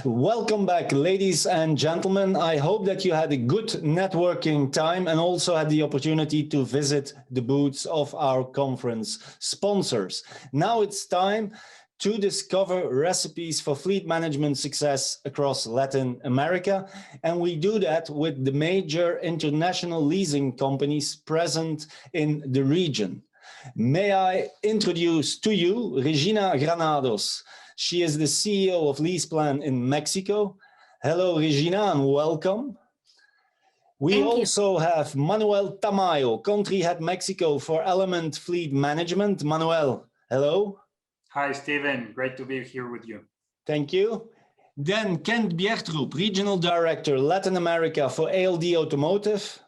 Welcome back, ladies and gentlemen. I hope that you had a good networking time and also had the opportunity to visit the booths of our conference sponsors. Now it's time to discover recipes for fleet management success across Latin America. And we do that with the major international leasing companies present in the region. May I introduce to you Regina Granados. She is the CEO of LeasePlan in Mexico. Hello, Regina, and welcome. We also have Manuel Tamayo, Country Head Mexico for Element Fleet Management. Manuel, hello. Hi, Steven. Great to be here with you. Thank you. Then Kent Bjertrup, Regional Director, Latin America for ALD Automotive.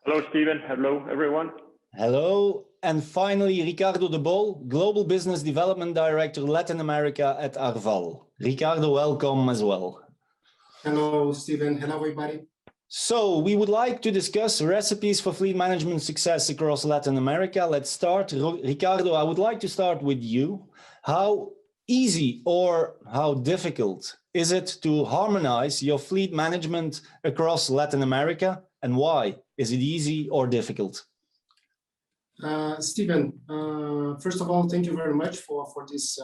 Hello, Steven. Hello, everyone. Hello. And finally, Ricardo de Bolle, Global Business Development Director, Latin America at Arval. Ricardo, welcome as well. Hello, Steven. Hello, everybody. So we would like to discuss recipes for fleet management success across Latin America. Let's start. Ricardo, I would like to start with you. How easy or how difficult is it to harmonize your fleet management across Latin America, and why? Is it easy or difficult? Steven, first of all, thank you very much for this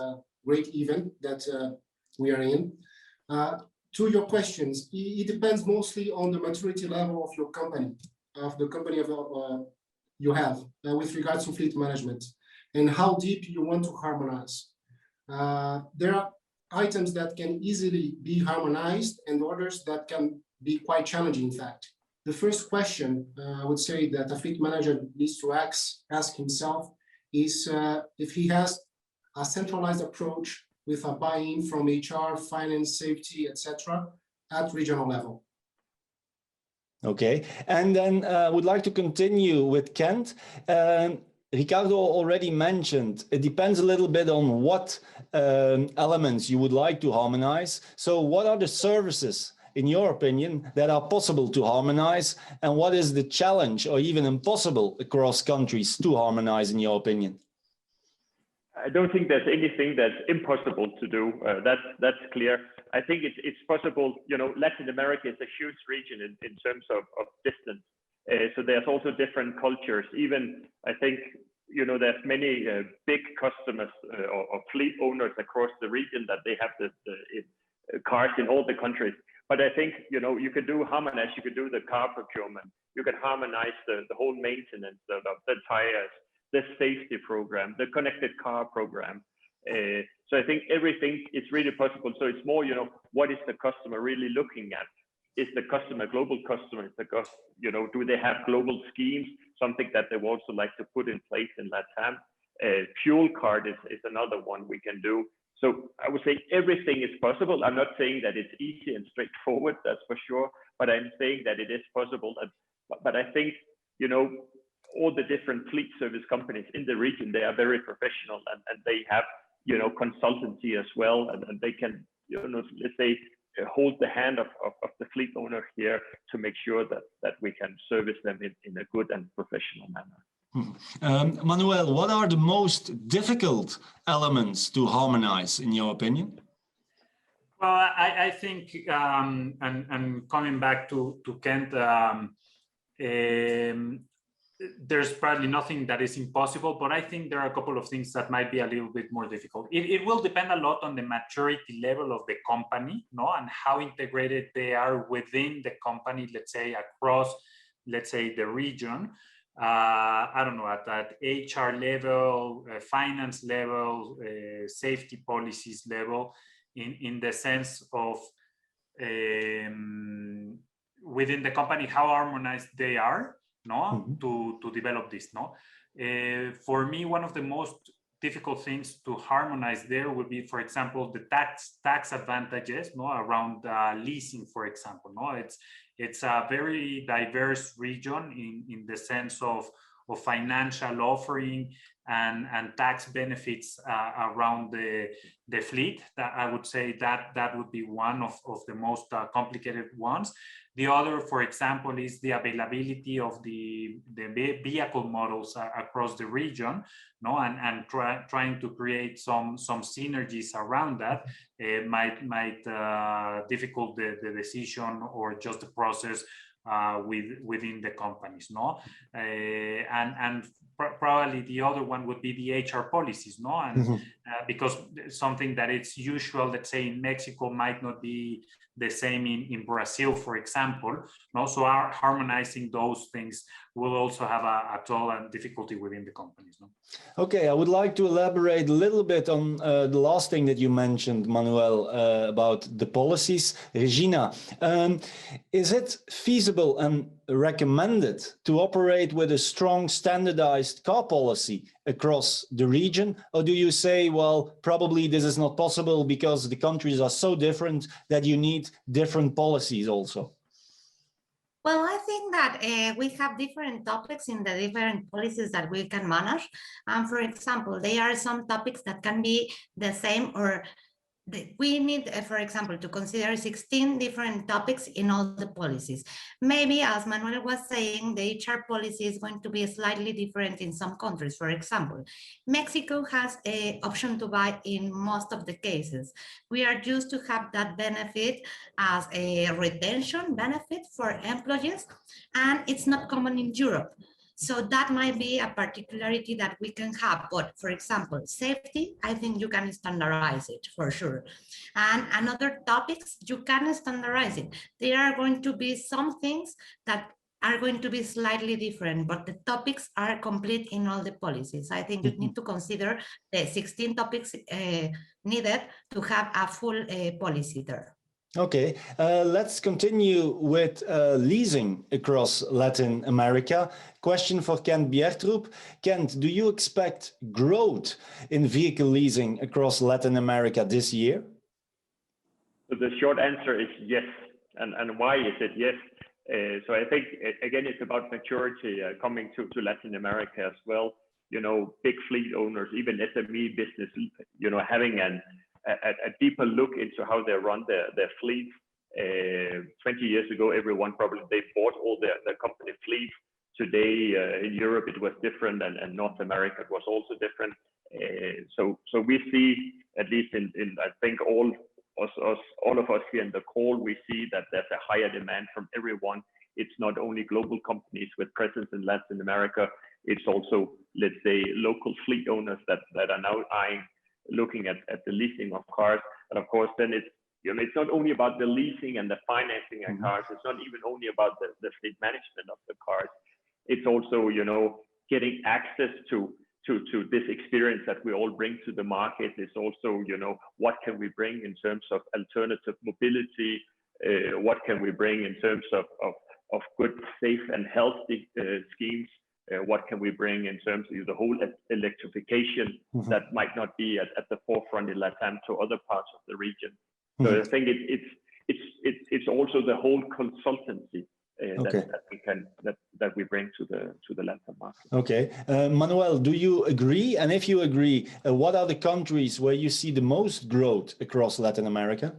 great event that we are in. To your questions, it depends mostly on the maturity level of your company, you have with regards to fleet management and how deep you want to harmonize. There are items that can easily be harmonized and others that can be quite challenging, in fact. The first question I would say that a fleet manager needs to ask himself is if he has a centralized approach with a buy-in from HR, finance, safety, etc. at regional level. Okay, and then I would like to continue with Kent. Ricardo already mentioned it depends a little bit on what elements you would like to harmonize. So what are the services, in your opinion, that are possible to harmonize, and what is the challenge or even impossible across countries to harmonize, in your opinion? I don't think there's anything that's impossible to do. That's clear. I think it's possible. You know, Latin America is a huge region in terms of distance. So there's also different cultures. Even I think, you know, there's many big customers or fleet owners across the region that they have the cars in all the countries. But I think, you know, you could do harmonize, you could do the car procurement, you could harmonize the whole maintenance of the tires, the safety program, the connected car program. So I think everything is really possible. So it's more, you know, what is the customer really looking at? Is the customer a global customer? Is the you know, do they have global schemes? Something that they would also like to put in place in LatAm. Fuel card is another one we can do. So I would say everything is possible. I'm not saying that it's easy and straightforward, that's for sure, but I'm saying that it is possible. But I think, you know, all the different fleet service companies in the region, they are very professional and they have, you know, consultancy as well. And they can, you know, let's say, hold the hand of the fleet owner here to make sure that we can service them in a good and professional manner. Manuel, what are the most difficult elements to harmonize, in your opinion? Well, I think, and coming back to Kent, there's probably nothing that is impossible, but I think there are a couple of things that might be a little bit more difficult. It will depend a lot on the maturity level of the company, no, and how integrated they are within the company, let's say across, let's say the region. I don't know, at that HR level, finance level, safety policies level, in the sense of within the company, how harmonized they are, no, to develop this, no. For me, one of the most difficult things to harmonize there would be, for example, the tax advantages, no, around leasing, for example, no. It's a very diverse region in the sense of financial offering and tax benefits around the fleet. That I would say that would be one of the most complicated ones. The other, for example, is the availability of the vehicle models across the region, no, and trying to create some synergies around that might difficult the decision or just the process within the companies, no, and probably the other one would be the HR policies, no, and because something that it's usual, let's say in Mexico, might not be the same in Brazil, for example. And also, harmonizing those things will also have a toll and difficulty within the companies. No? Okay, I would like to elaborate a little bit on the last thing that you mentioned, Manuel, about the policies. Regina, is it feasible and recommended to operate with a strong standardized car policy across the region? Or do you say, well, probably this is not possible because the countries are so different that you need different policies also? Well, I think that we have different topics in the different policies that we can manage. For example, there are some topics that can be the same, or we need, for example, to consider 16 different topics in all the policies. Maybe, as Manuel was saying, the HR policy is going to be slightly different in some countries. For example, Mexico has an option to buy in most of the cases. We are used to have that benefit as a retention benefit for employees, and it's not common in Europe. So that might be a particularity that we can have. But for example, safety, I think you can standardize it for sure. And another topics, you can standardize it. There are going to be some things that are going to be slightly different, but the topics are complete in all the policies. I think you need to consider the 16 topics needed to have a full policy there. Okay, let's continue with leasing across Latin America. Question for Kent Bjertrup. Kent, do you expect growth in vehicle leasing across Latin America this year? So the short answer is yes. And why is it yes? So I think, again, it's about maturity coming to Latin America as well. You know, big fleet owners, even SME business, you know, having a deeper look into how they run their fleet. 20 years ago, everyone probably, they bought all their company fleet. Today in Europe, it was different, and North America, it was also different. So we see, at least in I think all of us here in the call, we see that there's a higher demand from everyone. It's not only global companies with presence in Latin America, it's also, let's say, local fleet owners that are now looking at the leasing of cars. And of course, then it's, you know, it's not only about the leasing and the financing of cars. It's not even only about the fleet management of the cars. It's also, you know, getting access to this experience that we all bring to the market. It's also, you know, what can we bring in terms of alternative mobility? What can we bring in terms of good, safe and healthy schemes? What can we bring in terms of the whole electrification that might not be at the forefront in LatAm to other parts of the region? So I think it's also the whole consultancy that we bring to the LatAm market. Okay, Manuel, do you agree? And if you agree, what are the countries where you see the most growth across Latin America?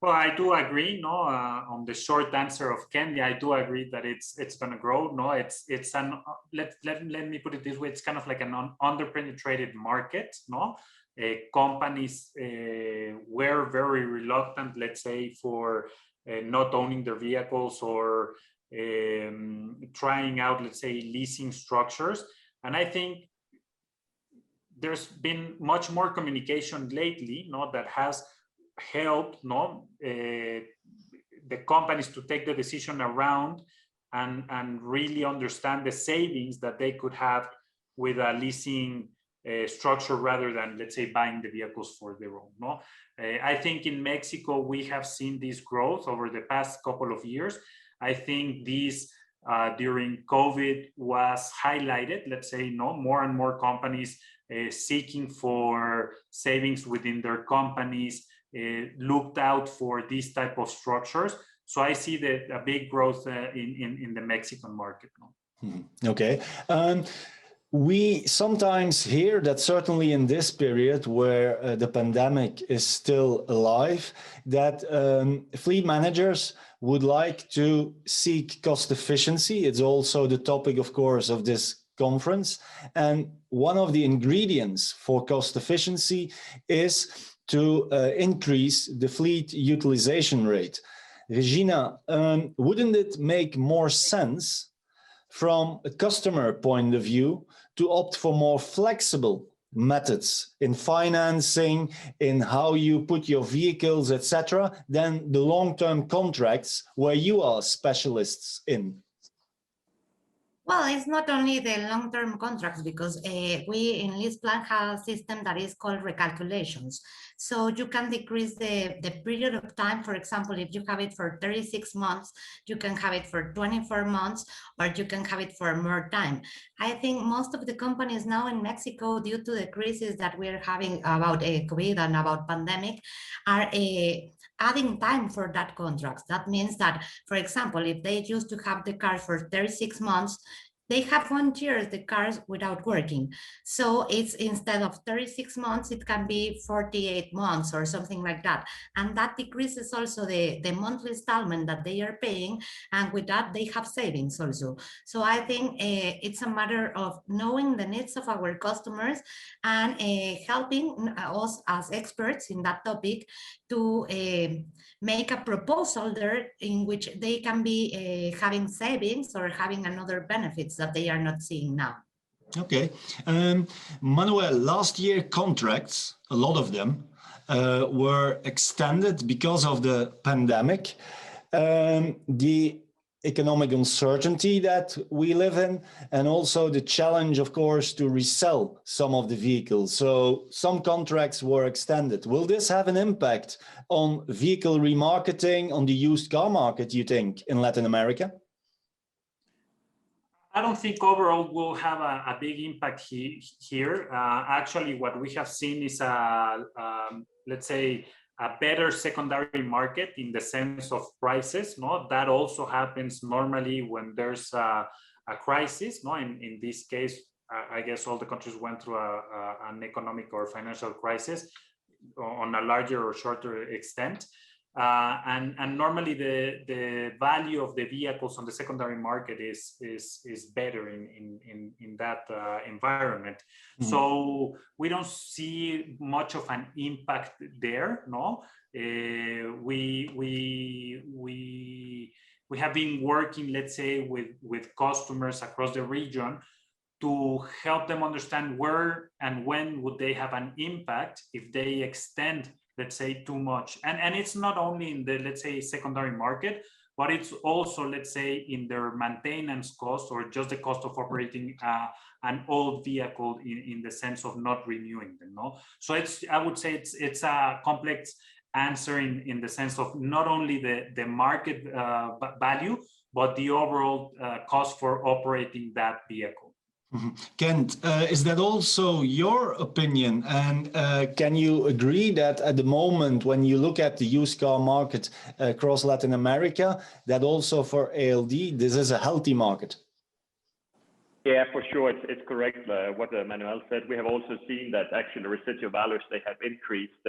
Well, I do agree. No, on the short answer of Kenya, I do agree that it's going to grow. No, it's an let me put it this way: it's kind of like an underpenetrated market. No, companies were very reluctant, let's say, for not owning their vehicles or trying out, let's say, leasing structures. And I think there's been much more communication lately, no, that has helped the companies to take the decision around and really understand the savings that they could have with a leasing structure rather than, let's say, buying the vehicles for their own. No, I think in Mexico we have seen this growth over the past couple of years. I think this during COVID was highlighted. Let's say, more and more companies seeking for savings within their companies. Looked out for these type of structures. So I see that a big growth in the Mexican market. Okay. We sometimes hear that certainly in this period where the pandemic is still alive, that fleet managers would like to seek cost efficiency. It's also the topic, of course, of this conference. And one of the ingredients for cost efficiency is to increase the fleet utilization rate. Regina, wouldn't it make more sense from a customer point of view to opt for more flexible methods in financing, in how you put your vehicles, etc., than the long-term contracts where you are specialists in? Well, it's not only the long-term contracts, because we in LeasePlan have a system that is called recalculations. So you can decrease the period of time. For example, if you have it for 36 months, you can have it for 24 months, or you can have it for more time. I think most of the companies now in Mexico, due to the crisis that we're having about COVID and about pandemic, are adding time for that contract. That means that, for example, if they used to have the car for 36 months, they have 1 year the cars without working. So it's, instead of 36 months, it can be 48 months or something like that. And that decreases also the monthly installment that they are paying. And with that, they have savings also. So I think it's a matter of knowing the needs of our customers and helping us as experts in that topic to make a proposal there in which they can be having savings or having another benefits that they are not seeing now. Okay. Manuel, last year contracts, a lot of them, were extended because of the pandemic. The economic uncertainty that we live in, and also the challenge, of course, to resell some of the vehicles. So some contracts were extended. Will this have an impact on vehicle remarketing, on the used car market, you think, in Latin America? I don't think overall will have a big impact here. Actually, what we have seen is let's say, a better secondary market in the sense of prices. No, that also happens normally when there's a crisis. No, in this case, I guess all the countries went through an economic or financial crisis on a larger or shorter extent. And normally the value of the vehicles on the secondary market is better in that environment. Mm-hmm. So we don't see much of an impact there. No, we have been working, let's say, with customers across the region to help them understand where and when would they have an impact if they extend, let's say, too much. And it's not only in the, let's say, secondary market, but it's also, let's say, in their maintenance cost or just the cost of operating an old vehicle in the sense of not renewing them. No, so it's, I would say it's a complex answer in the sense of not only the market value, but the overall cost for operating that vehicle. Kent, is that also your opinion? And can you agree that at the moment, when you look at the used car market across Latin America, that also for ALD, this is a healthy market? Yeah, for sure. It's correct what Manuel said. We have also seen that actually residual values, they have increased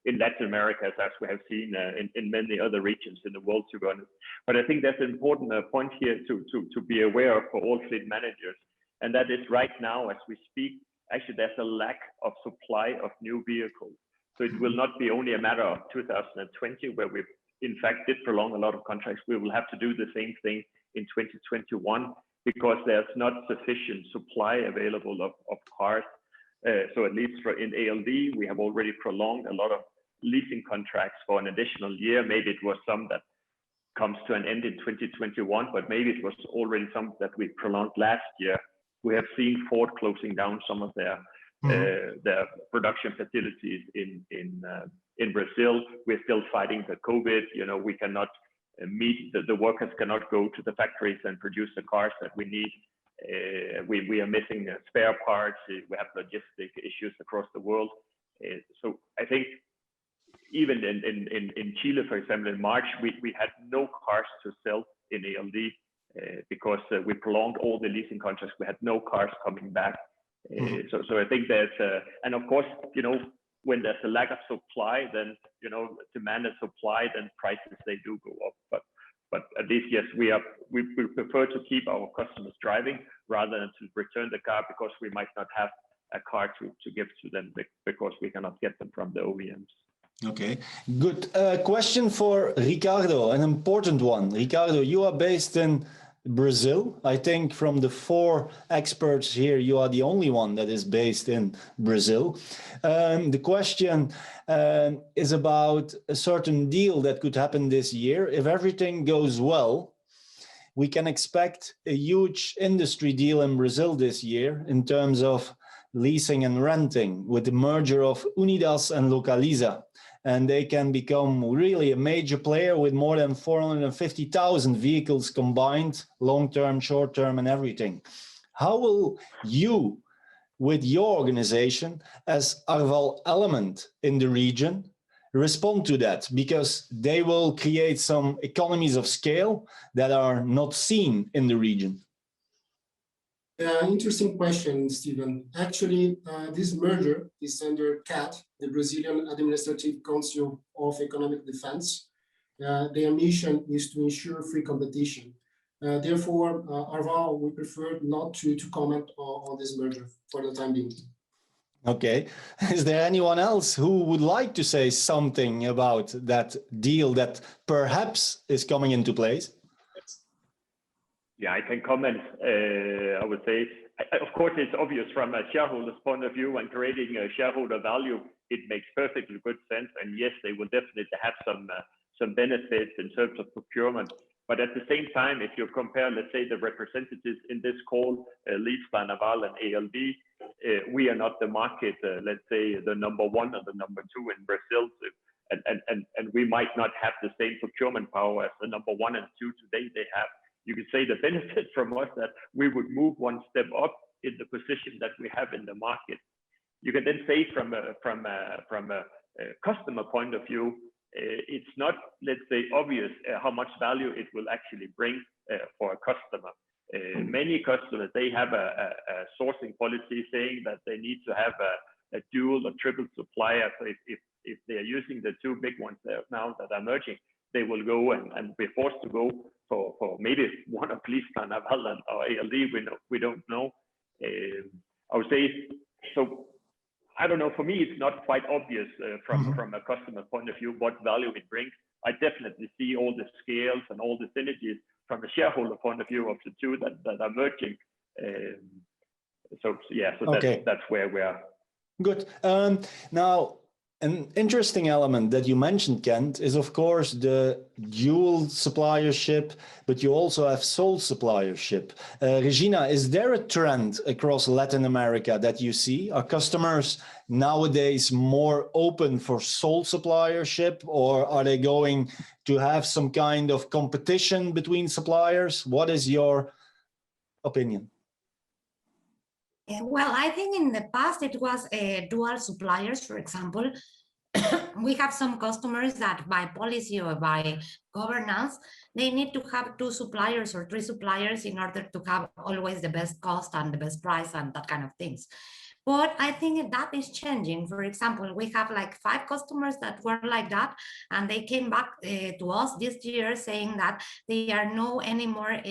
in Latin America, as we have seen in many other regions in the world, to be honest. But I think that's an important point here to be aware of for all fleet managers. And that is right now, as we speak, actually there's a lack of supply of new vehicles. So it will not be only a matter of 2020, where we in fact did prolong a lot of contracts. We will have to do the same thing in 2021 because there's not sufficient supply available of cars. So at least in ALD, we have already prolonged a lot of leasing contracts for an additional year. Maybe it was some that comes to an end in 2021, but maybe it was already some that we prolonged last year. We have seen Ford closing down some of their production facilities in Brazil. We're still fighting the COVID. You know, we cannot meet the workers cannot go to the factories and produce the cars that we need. We are missing spare parts. We have logistic issues across the world. So I think even in Chile, for example, in March, we had no cars to sell in ALD. because we prolonged all the leasing contracts. We had no cars coming back. So I think there's, and of course, when there's a lack of supply, then, demand and supply, then prices, they do go up. But at least, yes, we prefer to keep our customers driving rather than to return the car because we might not have a car to give to them because we cannot get them from the OEMs. Okay, good. Question for Ricardo, an important one. Ricardo, you are based in Brazil. I think from the 4 experts here, you are the only one that is based in Brazil. The question is about a certain deal that could happen this year. If everything goes well, we can expect a huge industry deal in Brazil this year in terms of leasing and renting with the merger of Unidas and Localiza. And they can become really a major player with more than 450,000 vehicles combined, long-term, short-term, and everything. How will you, with your organization, as Arval element in the region, respond to that? Because they will create some economies of scale that are not seen in the region. Interesting question, Stephen. Actually, this merger is under CAT, the Brazilian Administrative Council of Economic Defense. Their mission is to ensure free competition. Therefore, Arval, we prefer not to comment on this merger for the time being. Okay. Is there anyone else who would like to say something about that deal that perhaps is coming into place? Yeah, I can comment. I would say, of course, it's obvious from a shareholder's point of view and creating a shareholder value, it makes perfectly good sense. And yes, they will definitely have some benefits in terms of procurement. But at the same time, if you compare, let's say, the representatives in this call, LeasePlan, Arval, and ALD, we are not the market, let's say, the number 1 or the number 2 in Brazil. And we might not have the same procurement power as the number 1 and 2 today they have. You could say the benefit from us that we would move one step up in the position that we have in the market. You can then say from a customer point of view, it's not, let's say, obvious how much value it will actually bring for a customer. Many customers, they have a sourcing policy saying that they need to have a dual or triple supplier. So if they are using the 2 big ones now that are merging, they will go and be forced to go for maybe one of LeasePlan, Arval, or ALD. We don't know. I would say, so I don't know. For me, it's not quite obvious from a customer point of view what value it brings. I definitely see all the scales and all the synergies from a shareholder point of view of the 2 that are merging. So yeah, so that's where we are. Good. Now, an interesting element that you mentioned, Kent, is of course the dual suppliership, but you also have sole suppliership. Regina, is there a trend across Latin America that you see? Are customers nowadays more open for sole suppliership, or are they going to have some kind of competition between suppliers? What is your opinion? Well, I think in the past it was dual suppliers, for example. We have some customers that by policy or by governance, they need to have 2 suppliers or 3 suppliers in order to have always the best cost and the best price and that kind of things. But I think that is changing. For example, we have like 5 customers that were like that, and they came back to us this year saying that they are no anymore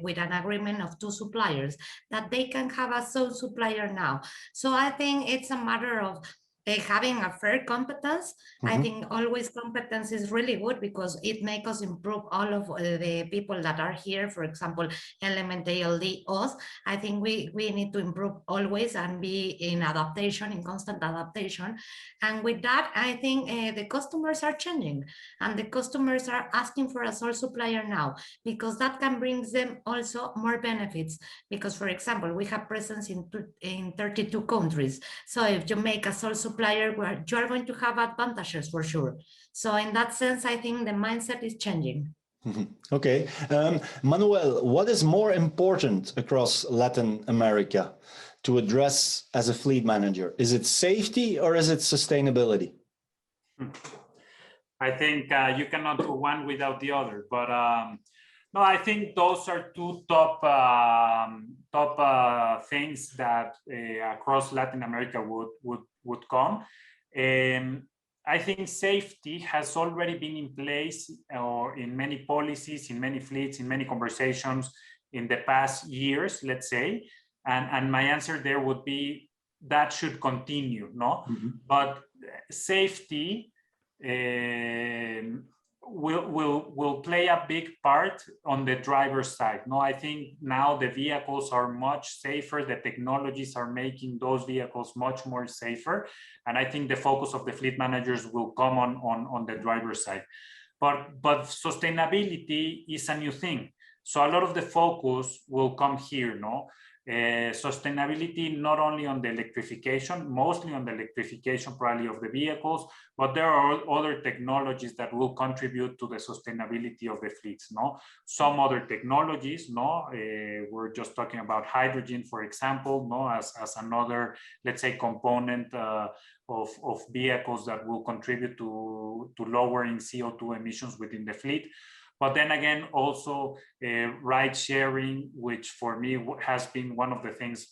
with an agreement of 2 suppliers, that they can have a sole supplier now. So I think it's a matter of having a fair competence. I think always competence is really good because it makes us improve all of the people that are here. For example, Element, ALD, us. I think we need to improve always and be in adaptation, in constant adaptation. And with that, I think the customers are changing and the customers are asking for a sole supplier now because that can bring them also more benefits. Because, for example, we have presence in 32 countries. So if you make a sole supplier, you are going to have advantages for sure. So in that sense, I think the mindset is changing. Okay. Manuel, what is more important across Latin America to address as a fleet manager? Is it safety or is it sustainability? I think you cannot do one without the other, but No, I think those are two top things that across Latin America would come. I think safety has already been in place or in many policies, in many fleets, in many conversations in the past years, let's say. And my answer there would be that should continue, no? Mm-hmm. But safety will play a big part on the driver's side. No, I think now the vehicles are much safer. The technologies are making those vehicles much more safer. And I think the focus of the fleet managers will come on the driver's side. But sustainability is a new thing. So a lot of the focus will come here, no? Sustainability not only on the electrification, mostly on the electrification probably of the vehicles, but there are other technologies that will contribute to the sustainability of the fleets, no? Some other technologies, no? We're just talking about hydrogen, for example, no? As another, let's say, component of vehicles that will contribute to lowering CO2 emissions within the fleet. But then again, also ride sharing, which for me has been one of the things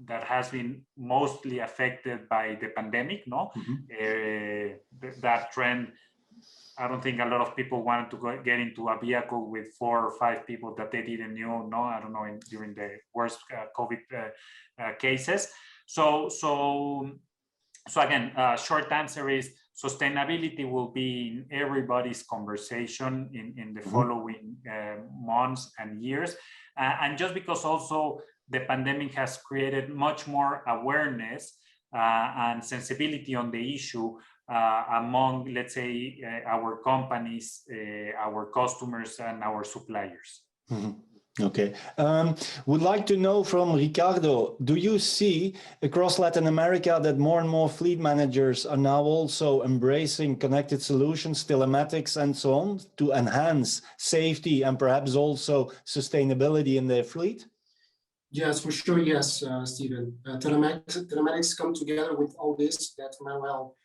that has been mostly affected by the pandemic, no? Mm-hmm. That trend, I don't think a lot of people wanted to get into a vehicle with 4 or 5 people that they didn't know, no? I don't know, during the worst COVID cases. So again, short answer is, sustainability will be in everybody's conversation in the following months and years. And just because also the pandemic has created much more awareness and sensibility on the issue among, let's say, our companies, our customers, and our suppliers. Mm-hmm. Okay. Would like to know from Ricardo, do you see across Latin America that more and more fleet managers are now also embracing connected solutions, telematics, and so on to enhance safety and perhaps also sustainability in their fleet? Yes, for sure. Yes, Stephen. Telematics come together with all this that Manuel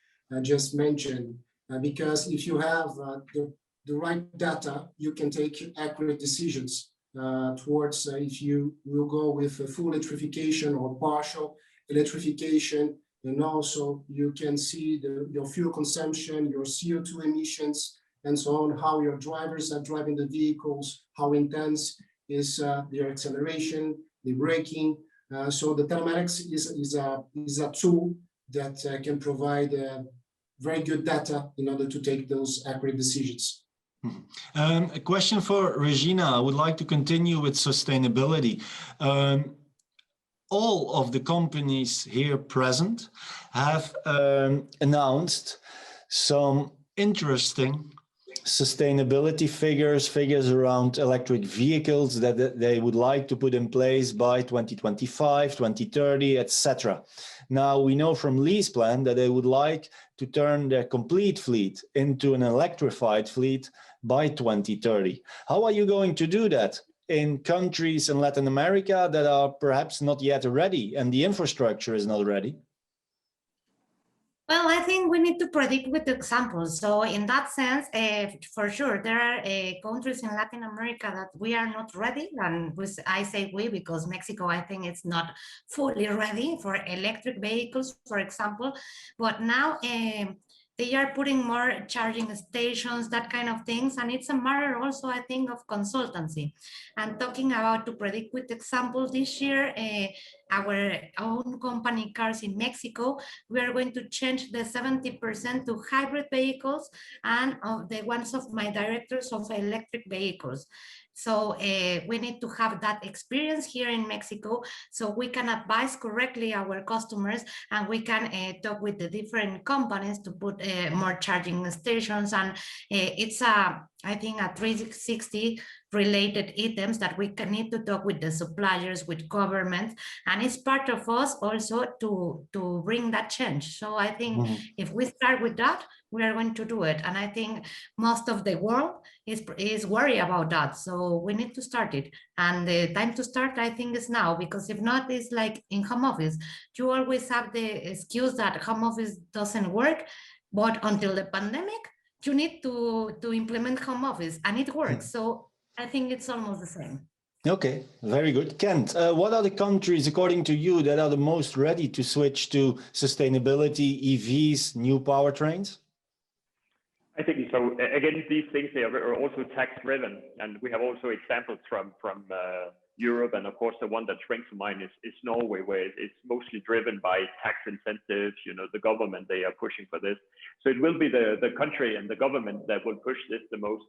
just mentioned, because if you have the right data, you can take accurate decisions. Towards if you will go with full electrification or partial electrification, and also you can see your fuel consumption, your CO2 emissions, and so on, how your drivers are driving the vehicles, how intense is their acceleration, the braking. So the telematics is a tool that can provide very good data in order to take those accurate decisions. A question for Regina. I would like to continue with sustainability. All of the companies here present have announced some interesting sustainability figures around electric vehicles that they would like to put in place by 2025, 2030, etc. Now, we know from LeasePlan that they would like to turn their complete fleet into an electrified fleet by 2030. How are you going to do that in countries in Latin America that are perhaps not yet ready and the infrastructure is not ready? Well, I think we need to predict with examples. So in that sense, for sure, there are countries in Latin America that we are not ready. And I say we because Mexico, I think it's not fully ready for electric vehicles, for example. But now they are putting more charging stations, that kind of things. And it's a matter also, I think, of consultancy. And talking about to predict with examples this year, our own company cars in Mexico, we are going to change the 70% to hybrid vehicles and the ones of my directors of electric vehicles. So we need to have that experience here in Mexico so we can advise correctly our customers and we can talk with the different companies to put more charging stations. And it's I think a 360 related items that we need to talk with the suppliers, with government, and it's part of us also to bring that change. So I think if we start with that, we are going to do it. And I think most of the world is worried about that. So we need to start it. And the time to start, I think, is now, because if not, it's like in home office. You always have the excuse that home office doesn't work, but until the pandemic, you need to implement home office and it works. So I think it's almost the same. Okay, very good. Kent, what are the countries, according to you, that are the most ready to switch to sustainability, EVs, new powertrains? I think so. Again, these things, they are also tax driven, and we have also examples from Europe, and of course the one that springs to mind is Norway, where it's mostly driven by tax incentives. You know, the government, they are pushing for this, so it will be the country and the government that will push this the most.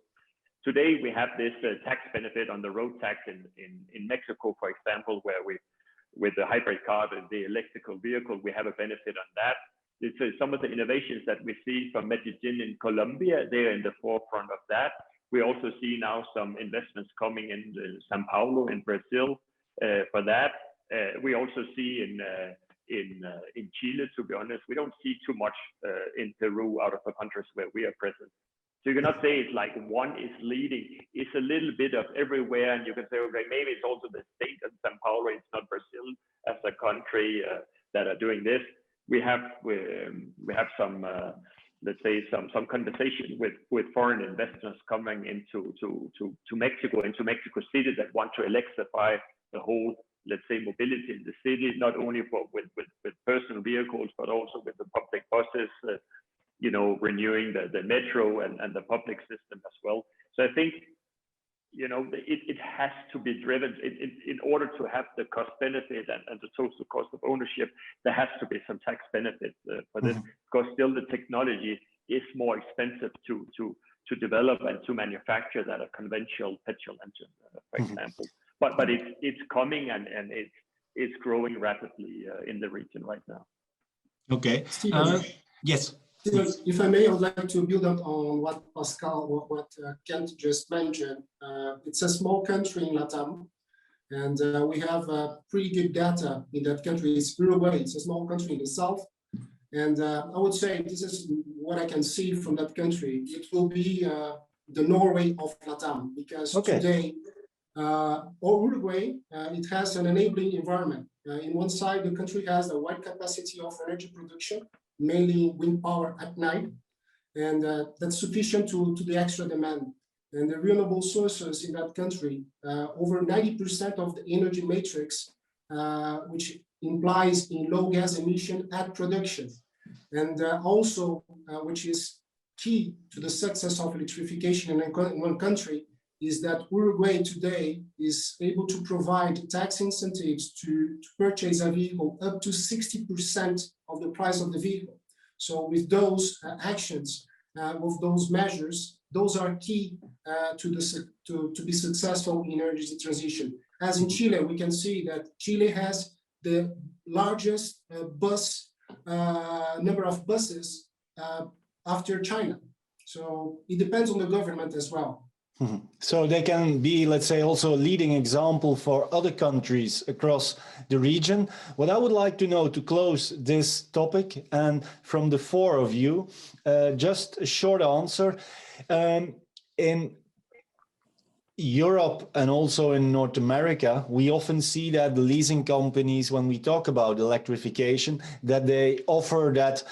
Today we have this tax benefit on the road tax in Mexico, for example, where we, with the hybrid car and the electrical vehicle, we have a benefit on that. It's some of the innovations that we see from Medellin in Colombia, they're in the forefront of that. We also see now some investments coming in São Paulo in Brazil for that. We also see in Chile, to be honest, we don't see too much in Peru out of the countries where we are present. So you cannot say it's like one is leading. It's a little bit of everywhere, and you can say, okay, maybe it's also the state of São Paulo. It's not Brazil as a country that are doing this. We have some let's say some conversation with foreign investors coming into Mexico City that want to electrify the whole, let's say, mobility in the city, not only with personal vehicles but also with the public buses. You know, renewing the metro and the public system as well. So I think, you know, it has to be driven in order to have the cost benefit and the total cost of ownership. There has to be some tax benefit for this, because still the technology is more expensive to develop and to manufacture than a conventional petrol engine, for example. But it's coming and it's growing rapidly in the region right now. Okay. Yes. If I may, I would like to build up on what Pascal, what Kent just mentioned. It's a small country in LatAm, and we have pretty good data in that country. It's Uruguay. It's a small country in the south, and I would say this is what I can see from that country. It will be the Norway of LatAm, because today, Uruguay, it has an enabling environment. In one side, the country has a wide capacity of energy production, mainly wind power at night, and that's sufficient to the extra demand. And the renewable sources in that country, over 90% of the energy matrix, which implies in low gas emission at production. And also, which is key to the success of electrification in one country, is that Uruguay today is able to provide tax incentives to purchase a vehicle up to 60% of the price of the vehicle. So with those actions, with those measures, those are key to be successful in energy transition. As in Chile, we can see that Chile has the largest number of buses after China. So it depends on the government as well. So they can be, let's say, also a leading example for other countries across the region. What I would like to know to close this topic, and from the four of you, just a short answer. In Europe and also in North America, we often see that the leasing companies, when we talk about electrification, that they offer that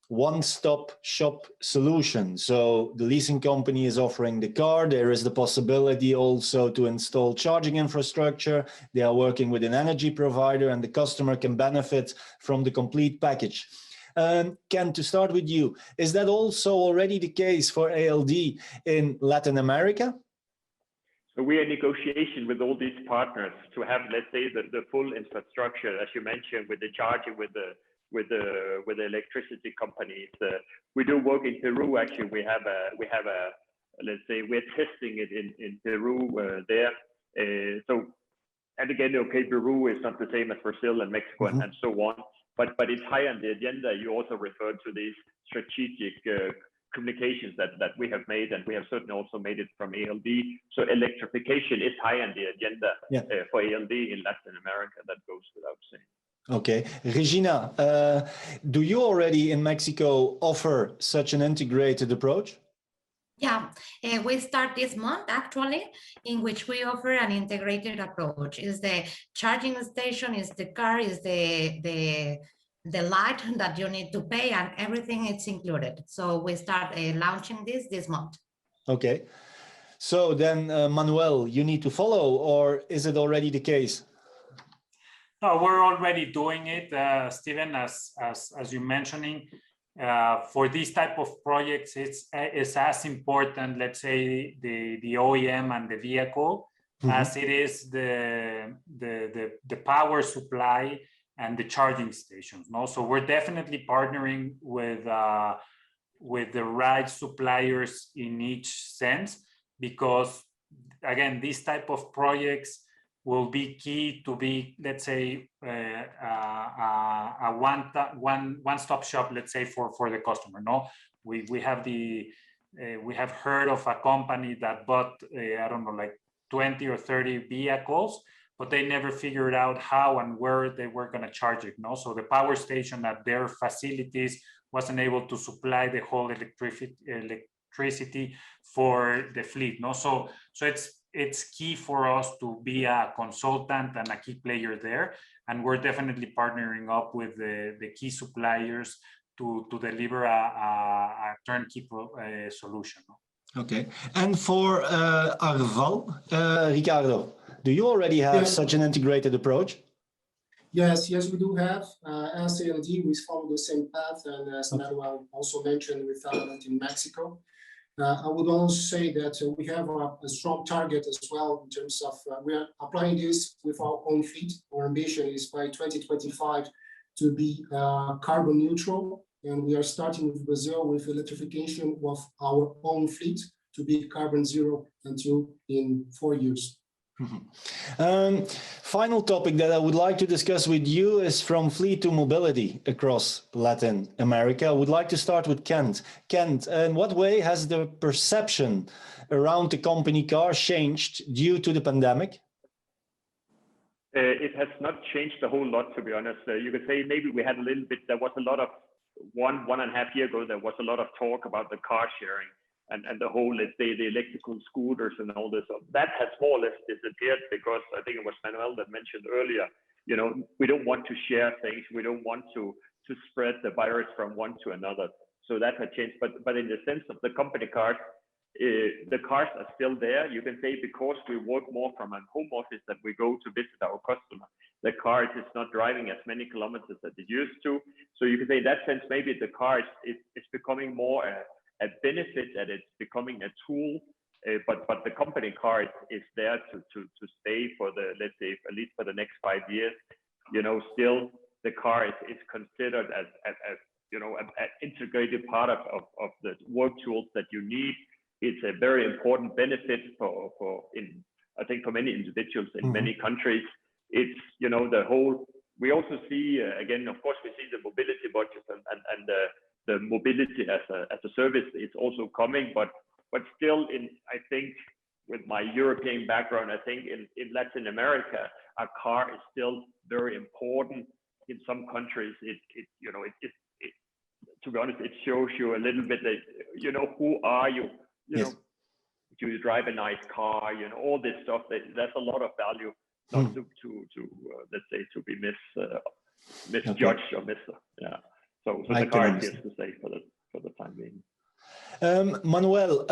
one-stop shop solution. So the leasing company is offering the car. There is the possibility also to install charging infrastructure. They are working with an energy provider, and the customer can benefit from the complete package. Ken, to start with you, is that also already the case for ALD in Latin America? So we are in negotiation with all these partners to have, let's say, the full infrastructure, as you mentioned, with the charging, with the electricity companies. We do work in Peru. Actually, we have a let's say we're testing it in Peru there. So, and again, okay, Peru is not the same as Brazil and Mexico and so on, but it's high on the agenda. You also referred to these strategic communications that we have made, and we have certainly also made it from ALD. So electrification is high on the agenda for ALD in Latin America. That goes without saying. Okay. Regina, do you already in Mexico offer such an integrated approach? Yeah, we start this month actually, in which we offer an integrated approach. Is the charging station, is the car, is the light that you need to pay, and everything is included. So we start launching this month. Okay. So then, Manuel, you need to follow, or is it already the case? No, we're already doing it, Steven, as you're mentioning. For these type of projects, it's as important, let's say, the OEM and the vehicle, as it is the power supply and the charging stations. No, so we're definitely partnering with the right suppliers in each sense, because again, these type of projects will be key to be, let's say, a one-stop shop, let's say, for the customer. No, we have heard of a company that bought I don't know, like 20 or 30 vehicles, but they never figured out how and where they were going to charge it. No, so the power station at their facilities wasn't able to supply the whole electricity for the fleet. No, so it's key for us to be a consultant and a key player there, and we're definitely partnering up with the key suppliers to deliver a turnkey solution. Okay, and for Arval, Ricardo, do you already have such an integrated approach? Yes, we do have. As ALD, we follow the same path, and as Manuel also mentioned, we found it in Mexico. I would also say that we have a strong target as well in terms of we are applying this with our own fleet. Our ambition is by 2025 to be carbon neutral, and we are starting with Brazil with electrification of our own fleet to be carbon zero until in 4 years. Final topic that I would like to discuss with you is from fleet to mobility across Latin America. I would like to start with Kent. Kent, in what way has the perception around the company car changed due to the pandemic? It has not changed a whole lot, to be honest. You could say maybe we had a little bit, there was a lot of, one and a half year ago, there was a lot of talk about the car sharing. And the whole, let's say, the electrical scooters and all this. So that has more or less disappeared, because I think it was Manuel that mentioned earlier, you know, we don't want to share things. We don't want to spread the virus from one to another. So that has changed. But in the sense of the company cars, the cars are still there. You can say because we work more from a home office that we go to visit our customer, the car is not driving as many kilometers as it used to. So you can say in that sense, maybe the car is becoming more a benefit, that it's becoming a tool, but the company car is there to stay for the, let's say, at least for the next 5 years. You know, still the car is considered as you know, an integrated part of the work tools that you need. It's a very important benefit I think for many individuals in many countries. It's, you know, the whole, we also see, again, of course, we see the mobility budget and the mobility as a service is also coming, but still, I think with my European background, I think in Latin America, a car is still very important. In some countries, you know, to be honest, it shows you a little bit that, you know, who are you? You know, do you drive a nice car? You know, all this stuff. There's a lot of value, not to let's say, to be misjudged or yeah. So the car is here to stay for the time being. Manuel,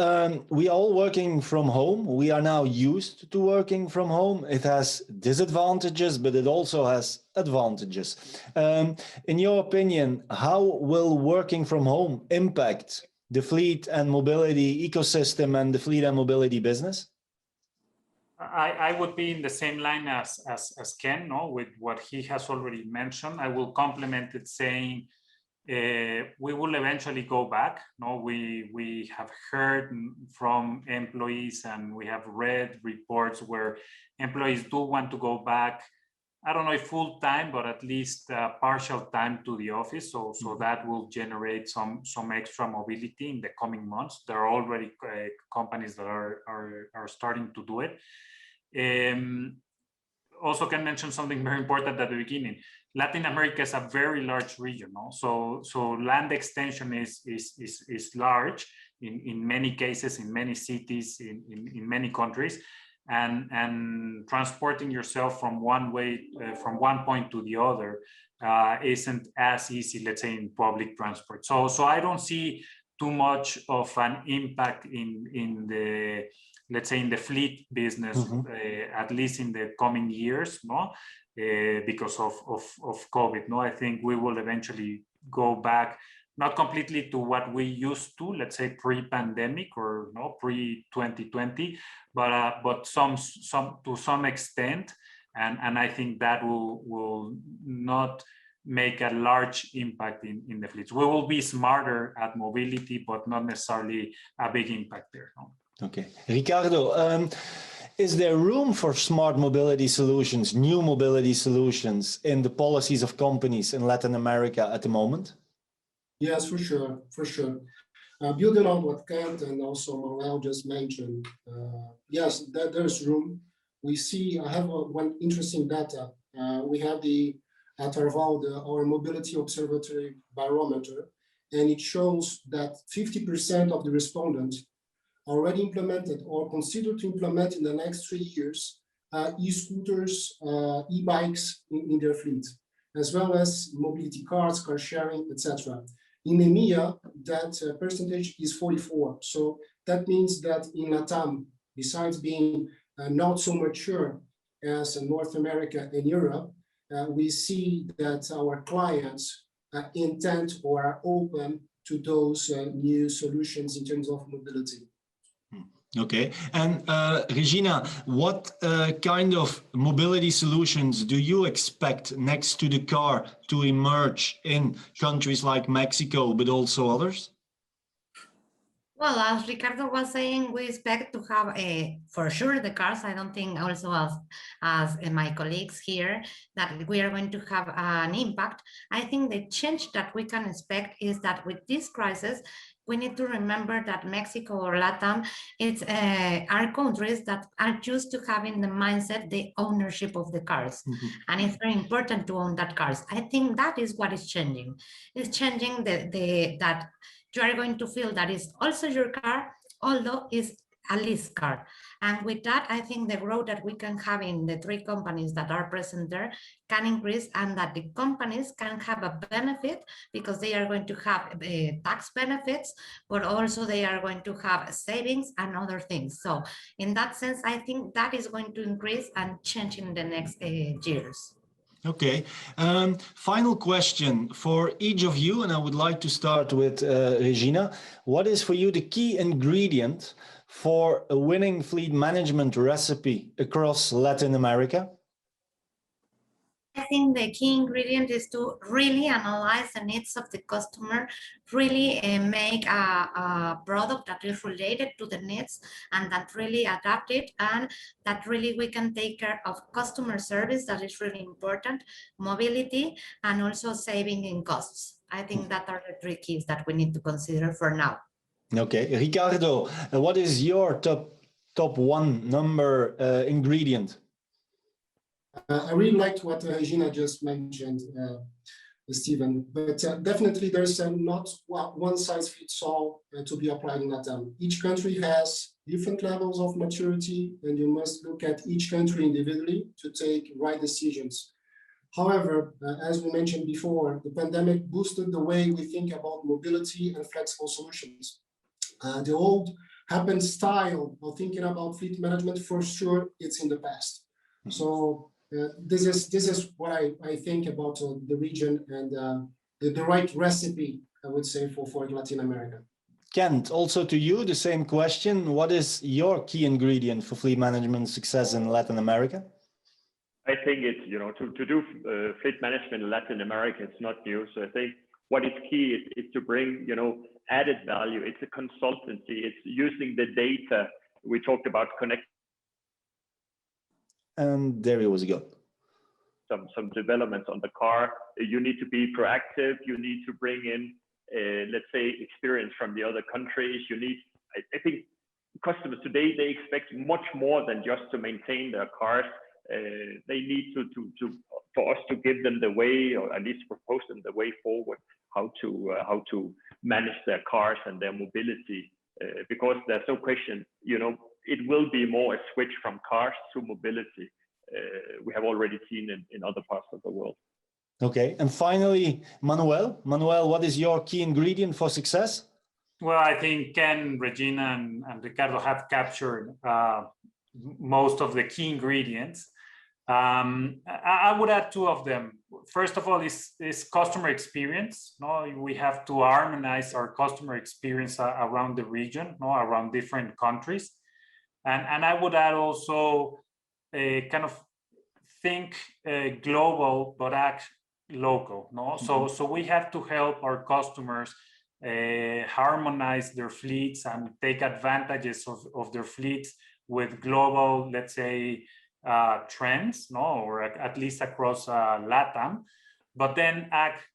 we are all working from home. We are now used to working from home. It has disadvantages, but it also has advantages. In your opinion, how will working from home impact the fleet and mobility ecosystem and the fleet and mobility business? I would be in the same line as Ken, no, with what he has already mentioned. I will complement it saying, we will eventually go back. No, we have heard from employees and we have read reports where employees do want to go back. I don't know if full time, but at least partial time to the office. So that will generate some extra mobility in the coming months. There are already companies that are starting to do it. Also can mention something very important at the beginning. Latin America is a very large region, no? So land extension is large in many cases, in many cities, in many countries, and transporting yourself from one point to the other isn't as easy, let's say, in public transport. So I don't see too much of an impact in the, let's say, in the fleet business, at least in the coming years, no, because of COVID. No, I think we will eventually go back, not completely to what we used to, let's say, pre-pandemic or no pre-2020, but some to some extent, and I think that will not make a large impact in the fleets. We will be smarter at mobility, but not necessarily a big impact there. No? Okay, Ricardo, is there room for smart mobility solutions, new mobility solutions in the policies of companies in Latin America at the moment? Yes, for sure, for sure. Building on what Kent and also Manuel just mentioned, yes, there's room. We see, I have one interesting data. We have at Arval, our mobility observatory barometer, and it shows that 50% of the respondents already implemented or consider to implement in the next 3 years e-scooters, e-bikes in their fleet, as well as mobility cars, car sharing, etc. In EMEA, that percentage is 44. So that means that in LatAm, besides being not so mature as in North America and Europe, we see that our clients intend or are open to those new solutions in terms of mobility. Okay, and Regina, what kind of mobility solutions do you expect next to the car to emerge in countries like Mexico, but also others? Well, as Ricardo was saying, we expect to have for sure the cars. I don't think also as my colleagues here that we are going to have an impact. I think the change that we can expect is that with this crisis, we need to remember that Mexico or LatAm, are countries that are used to having the mindset, the ownership of the cars. And it's very important to own that cars. I think that is what is changing. It's changing that you are going to feel that is also your car, although it's a lease car. And with that, I think the growth that we can have in the 3 companies that are present there can increase, and that the companies can have a benefit because they are going to have tax benefits, but also they are going to have savings and other things. So in that sense, I think that is going to increase and change in the next years. Okay, final question for each of you, and I would like to start with Regina. What is for you the key ingredient for a winning fleet management recipe across Latin America? I think the key ingredient is to really analyze the needs of the customer, really make a product that is related to the needs and that really adapt it, and that really we can take care of customer service, that is really important, mobility, and also saving in costs. I think that are the 3 keys that we need to consider for now. Okay, Ricardo, what is your top 1 number ingredient? I really liked what Regina just mentioned, Stephen, but definitely there's not one size fits all to be applied in LatAm. Each country has different levels of maturity, and you must look at each country individually to take right decisions. However, as we mentioned before, the pandemic boosted the way we think about mobility and flexible solutions. The old happened style of thinking about fleet management, for sure, it's in the past. So this is what I think about the region and the right recipe, I would say, for Latin America. Kent, also to you, the same question. What is your key ingredient for fleet management success in Latin America? I think it's, to do fleet management in Latin America, it's not new. So I think what is key is to bring, added value. It's a consultancy. It's using the data. We talked about connect. And there he was again. Some developments on the car. You need to be proactive. You need to bring in, let's say, experience from the other countries. You need, I think customers today, they expect much more than just to maintain their cars. They need for us to give them the way, or at least propose them the way forward, how to manage their cars and their mobility. Because there's no question, it will be more a switch from cars to mobility. We have already seen in other parts of the world. Okay, and finally, Manuel. Manuel, what is your key ingredient for success? Well, I think Ken, Regina, and Ricardo have captured most of the key ingredients. I would add two of them. First of all, is customer experience. No, we have to harmonize our customer experience around the region, no, around different countries, and I would add also a kind of think global but act local. No, so we have to help our customers harmonize their fleets and take advantages of their fleets with global, let's say, trends, no, or at least across LatAm, but then act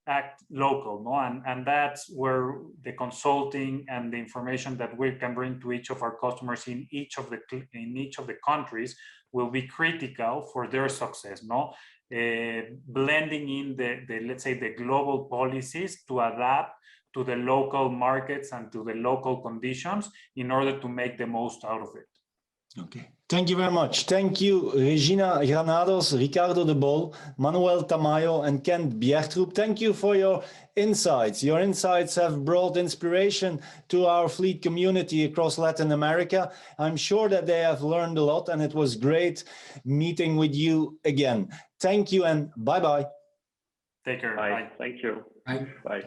local, no, and that's where the consulting and the information that we can bring to each of our customers in each of the countries will be critical for their success, no, blending in the let's say the global policies to adapt to the local markets and to the local conditions in order to make the most out of it. Okay, thank you very much. Thank you, Regina Granados, Ricardo de Bolle, Manuel Tamayo, and Ken Bjertrup. Thank you for your insights. Your insights have brought inspiration to our fleet community across Latin America. I'm sure that they have learned a lot, and it was great meeting with you again. Thank you and bye-bye. Take care. Bye. Bye. Thank you. Bye. Bye.